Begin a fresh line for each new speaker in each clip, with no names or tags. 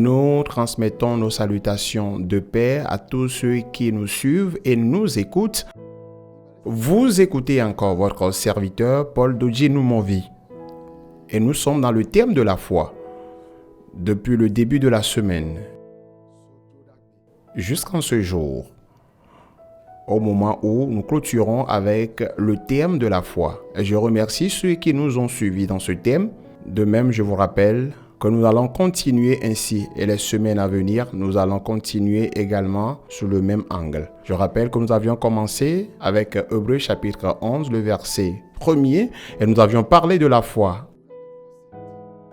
Nous transmettons nos salutations de paix à tous ceux qui nous suivent et nous écoutent. Vous écoutez encore votre serviteur Paul Dodji Noumonvi. Et nous sommes dans le thème de la foi depuis le début de la semaine jusqu'en ce jour, au moment où nous clôturons avec le thème de la foi. Et je remercie ceux qui nous ont suivis dans ce thème. De même, je vous rappelle que nous allons continuer ainsi et les semaines à venir, nous allons continuer également sous le même angle. Je rappelle que nous avions commencé avec Hébreux chapitre 11, le verset 1er, et nous avions parlé de la foi.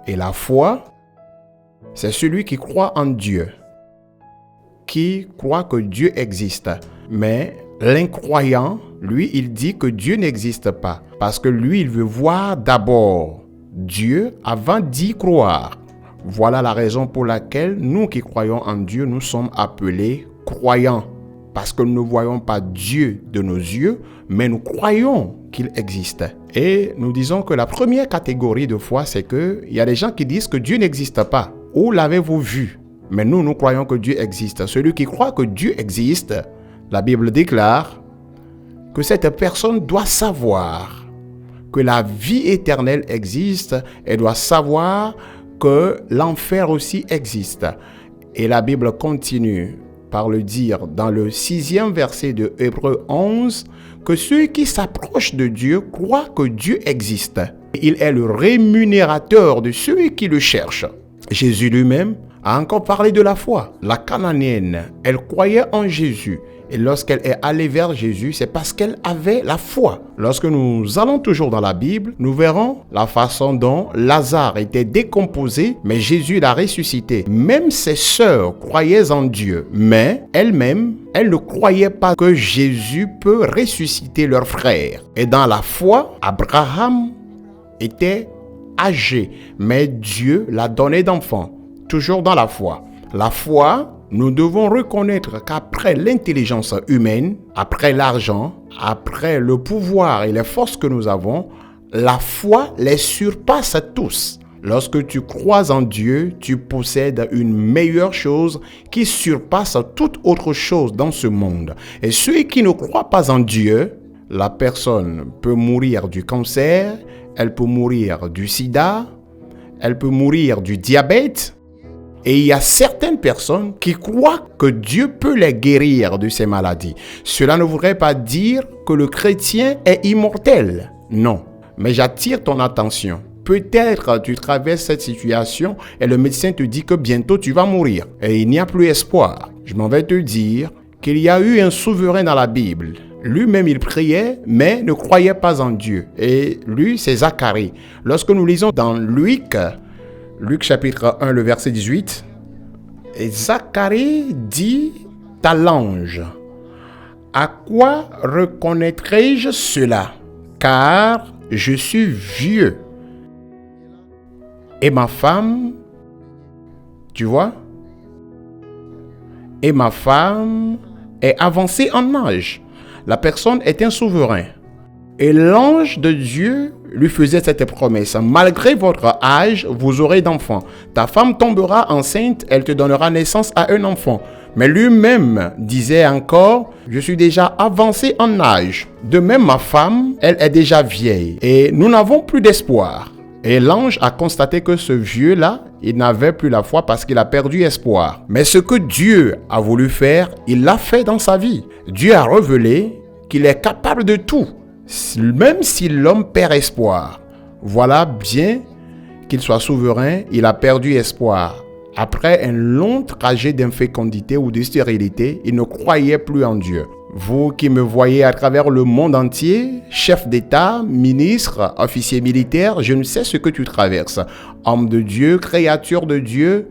Et la foi, c'est celui qui croit en Dieu, qui croit que Dieu existe. Mais l'incroyant, lui, il dit que Dieu n'existe pas, parce que lui, il veut voir d'abord Dieu avant d'y croire. Voilà la raison pour laquelle nous qui croyons en Dieu, nous sommes appelés croyants. Parce que nous ne voyons pas Dieu de nos yeux, mais nous croyons qu'il existe. Et nous disons que la première catégorie de foi, c'est qu'il y a des gens qui disent que Dieu n'existe pas. Où l'avez-vous vu? Mais nous, nous croyons que Dieu existe. Celui qui croit que Dieu existe, la Bible déclare que cette personne doit savoir que la vie éternelle existe et doit savoir que l'enfer aussi existe. Et la Bible continue par le dire dans le 6e verset de Hébreux 11 que ceux qui s'approchent de Dieu croient que Dieu existe. Il est le rémunérateur de ceux qui le cherchent. Jésus lui-même a encore parlé de la foi. La Cananéenne, elle croyait en Jésus. Et lorsqu'elle est allée vers Jésus, c'est parce qu'elle avait la foi. Lorsque nous allons toujours dans la Bible, nous verrons la façon dont Lazare était décomposé, mais Jésus l'a ressuscité. Même ses sœurs croyaient en Dieu, mais elles-mêmes, elles ne croyaient pas que Jésus peut ressusciter leur frère. Et dans la foi, Abraham était âgé, mais Dieu l'a donné d'enfant. Toujours dans la foi. La foi, nous devons reconnaître qu'après l'intelligence humaine, après l'argent, après le pouvoir et les forces que nous avons, la foi les surpasse tous. Lorsque tu crois en Dieu, tu possèdes une meilleure chose qui surpasse toute autre chose dans ce monde. Et ceux qui ne croient pas en Dieu, la personne peut mourir du cancer, elle peut mourir du sida, elle peut mourir du diabète. Et il y a certaines personnes qui croient que Dieu peut les guérir de ces maladies. Cela ne voudrait pas dire que le chrétien est immortel. Non. Mais j'attire ton attention. Peut-être tu traverses cette situation et le médecin te dit que bientôt tu vas mourir. Et il n'y a plus espoir. Je m'en vais te dire qu'il y a eu un souverain dans la Bible. Lui-même, il priait, mais ne croyait pas en Dieu. Et lui, c'est Zacharie. Lorsque nous lisons dans Luc chapitre 1, le verset 18, et Zacharie dit à l'ange, « À quoi reconnaîtrai-je cela? Car je suis vieux. Et ma femme, tu vois, et ma femme est avancée en âge. » La personne est un souverain. Et l'ange de Dieu lui faisait cette promesse. Malgré votre âge, vous aurez d'enfants. Ta femme tombera enceinte, elle te donnera naissance à un enfant. Mais lui-même disait encore, je suis déjà avancé en âge. De même, ma femme, elle est déjà vieille. Et nous n'avons plus d'espoir. Et l'ange a constaté que ce vieux-là, il n'avait plus la foi parce qu'il a perdu espoir. Mais ce que Dieu a voulu faire, il l'a fait dans sa vie. Dieu a révélé qu'il est capable de tout. Même si l'homme perd espoir, voilà bien qu'il soit souverain, il a perdu espoir. Après un long trajet d'infécondité ou de stérilité, il ne croyait plus en Dieu. Vous qui me voyez à travers le monde entier, chef d'État, ministre, officier militaire, je ne sais ce que tu traverses. Homme de Dieu, créature de Dieu,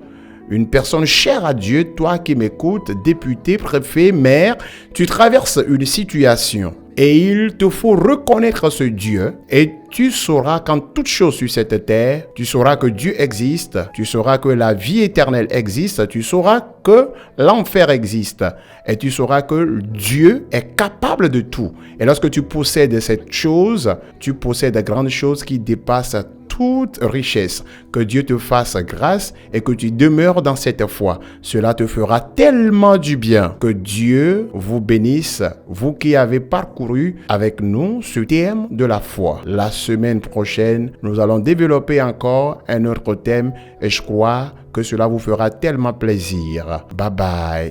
une personne chère à Dieu, toi qui m'écoutes, député, préfet, maire, tu traverses une situation. Et il te faut reconnaître ce Dieu et tu sauras qu'en toute chose sur cette terre, tu sauras que Dieu existe, tu sauras que la vie éternelle existe, tu sauras que l'enfer existe et tu sauras que Dieu est capable de tout. Et lorsque tu possèdes cette chose, tu possèdes de grandes choses qui dépassent toute richesse. Que Dieu te fasse grâce et que tu demeures dans cette foi. Cela te fera tellement du bien. Que Dieu vous bénisse, vous qui avez parcouru avec nous ce thème de la foi. La semaine prochaine, nous allons développer encore un autre thème et je crois que cela vous fera tellement plaisir. Bye bye.